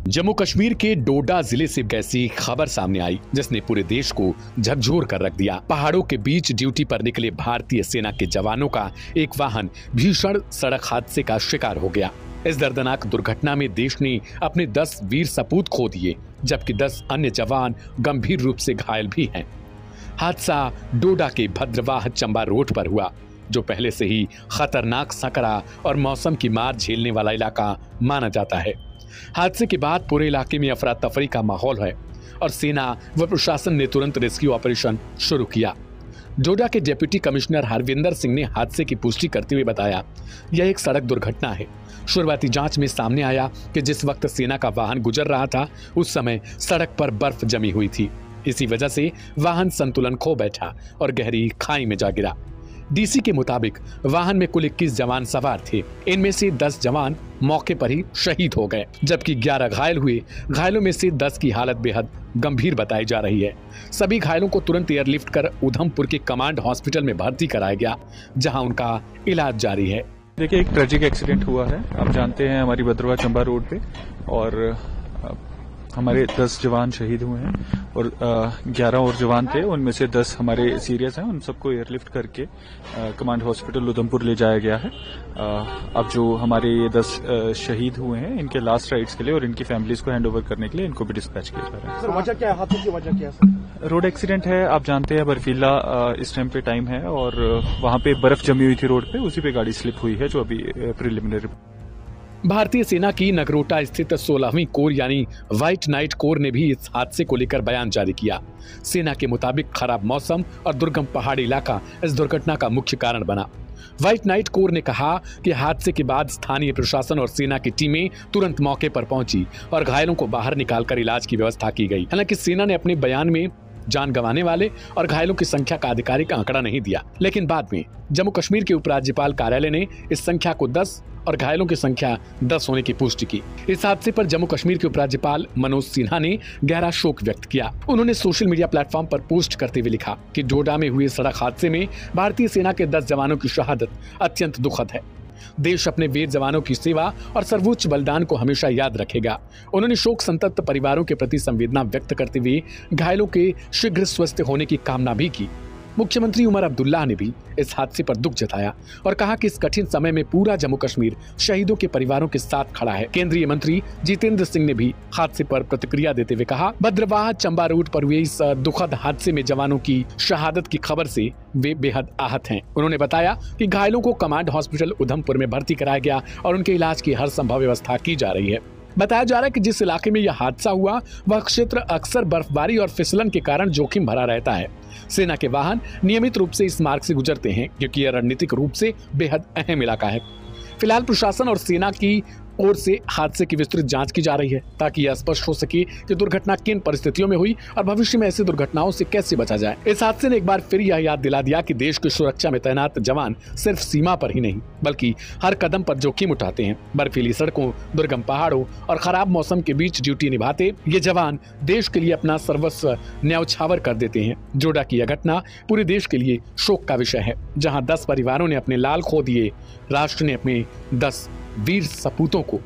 जम्मू कश्मीर के डोडा जिले से ऐसी खबर सामने आई जिसने पूरे देश को झकझोर कर रख दिया। पहाड़ों के बीच ड्यूटी पर निकले भारतीय सेना के जवानों का एक वाहन भीषण सड़क हादसे का शिकार हो गया। इस दर्दनाक दुर्घटना में देश ने अपने 10 वीर सपूत खो दिए, जबकि 10 अन्य जवान गंभीर रूप से घायल भी हैं। हादसा डोडा के भद्रवाह चंबा रोड पर हुआ, जो पहले से ही खतरनाक सकरा और मौसम की मार झेलने वाला इलाका माना जाता है। हादसे के बाद पूरे इलाके में अफरा तफरी का माहौल है और सेना व प्रशासन ने तुरंत रेस्क्यू ऑपरेशन शुरू किया। डोडा के डिप्टी कमिश्नर हरविंदर सिंह ने हादसे की पुष्टि करते हुए बताया, यह एक सड़क दुर्घटना है। शुरुआती जांच में सामने आया कि जिस वक्त सेना का वाहन गुजर रहा था उस समय सड़क पर बर्फ जमी हुई थी। इसी वजह से वाहन संतुलन खो बैठा और गहरी खाई में जा गिरा। डीसी के मुताबिक वाहन में कुल 21 जवान सवार थे। इनमें से 10 जवान मौके पर ही शहीद हो गए, जबकि 11 घायल हुए। घायलों में से 10 की हालत बेहद गंभीर बताई जा रही है। सभी घायलों को तुरंत एयरलिफ्ट कर उधमपुर के कमांड हॉस्पिटल में भर्ती कराया गया, जहां उनका इलाज जारी है। देखिए, एक ट्रेजिक एक्सीडेंट हुआ है। आप जानते हैं हमारी भद्रवाह चंबा रोड पे, और हमारे 10 जवान शहीद हुए हैं और 11 और जवान थे। उनमें से 10 हमारे सीरियस हैं। उन सबको एयरलिफ्ट करके कमांड हॉस्पिटल उधमपुर ले जाया गया है। अब जो हमारे ये 10 शहीद हुए हैं, इनके लास्ट राइट्स के लिए और इनकी फैमिलीज को हैंड ओवर करने के लिए इनको भी डिस्पैच किया जा रहा है। सर, वजह क्या है? हादसे की वजह क्या है? रोड एक्सीडेंट है। आप जानते हैं बर्फीला इस टाइम पे टाइम है और वहां पे बर्फ जमी हुई थी रोड पे, उसी पे गाड़ी स्लिप हुई है, जो अभी प्रिलिमिनरी। भारतीय सेना की नगरोटा स्थित 16वीं कोर यानी व्हाइट नाइट कोर ने भी इस हादसे को लेकर बयान जारी किया। सेना के मुताबिक खराब मौसम और दुर्गम पहाड़ी इलाका इस दुर्घटना का मुख्य कारण बना। व्हाइट नाइट कोर ने कहा कि हादसे के बाद स्थानीय प्रशासन और सेना की टीमें तुरंत मौके पर पहुंची और घायलों को बाहर निकालकर इलाज की व्यवस्था की गई। हालांकि सेना ने अपने बयान में जान गंवाने वाले और घायलों की संख्या का आधिकारिक आंकड़ा नहीं दिया, लेकिन बाद में जम्मू कश्मीर के उपराज्यपाल कार्यालय ने इस संख्या को 10 और घायलों की संख्या 10 होने की पुष्टि की। इस हादसे पर जम्मू कश्मीर के उपराज्यपाल मनोज सिन्हा ने गहरा शोक व्यक्त किया। उन्होंने सोशल मीडिया प्लेटफॉर्म पर पोस्ट करते हुए लिखा कि डोडा में हुए सड़क हादसे में भारतीय सेना के 10 जवानों की शहादत अत्यंत दुखद है। देश अपने वीर जवानों की सेवा और सर्वोच्च बलिदान को हमेशा याद रखेगा। उन्होंने शोक संतप्त परिवारों के प्रति संवेदना व्यक्त करते हुए घायलों के शीघ्र स्वस्थ होने की कामना भी की। मुख्यमंत्री उमर अब्दुल्ला ने भी इस हादसे पर दुख जताया और कहा कि इस कठिन समय में पूरा जम्मू कश्मीर शहीदों के परिवारों के साथ खड़ा है। केंद्रीय मंत्री जितेंद्र सिंह ने भी हादसे पर प्रतिक्रिया देते हुए कहा, भद्रवाह चंबा रोड पर हुए इस दुखद हादसे में जवानों की शहादत की खबर से वे बेहद आहत हैं। उन्होंने बताया कि घायलों को कमांड हॉस्पिटल उधमपुर में भर्ती कराया गया और उनके इलाज की हर संभव व्यवस्था की जा रही है। बताया जा रहा है कि जिस इलाके में यह हादसा हुआ वह क्षेत्र अक्सर बर्फबारी और फिसलन के कारण जोखिम भरा रहता है। सेना के वाहन नियमित रूप से इस मार्ग से गुजरते हैं, क्योंकि यह रणनीतिक रूप से बेहद अहम इलाका है। फिलहाल प्रशासन और सेना की ओर से हादसे की विस्तृत जांच की जा रही है, ताकि यह स्पष्ट हो सके कि दुर्घटना किन परिस्थितियों में हुई और भविष्य में ऐसी दुर्घटनाओं से कैसे बचा जाए। इस हादसे ने एक बार फिर यह याद दिला दिया कि देश की सुरक्षा में तैनात जवान सिर्फ सीमा पर ही नहीं बल्कि हर कदम पर जोखिम उठाते हैं। बर्फीली सड़कों, दुर्गम पहाड़ों और खराब मौसम के बीच ड्यूटी निभाते ये जवान देश के लिए अपना सर्वस्व न्यौछावर कर देते हैं। डोडा की यह घटना पूरे देश के लिए शोक का विषय है, जहाँ 10 परिवारों ने अपने लाल खो दिए। राष्ट्र ने अपने 10 वीर सपूतों को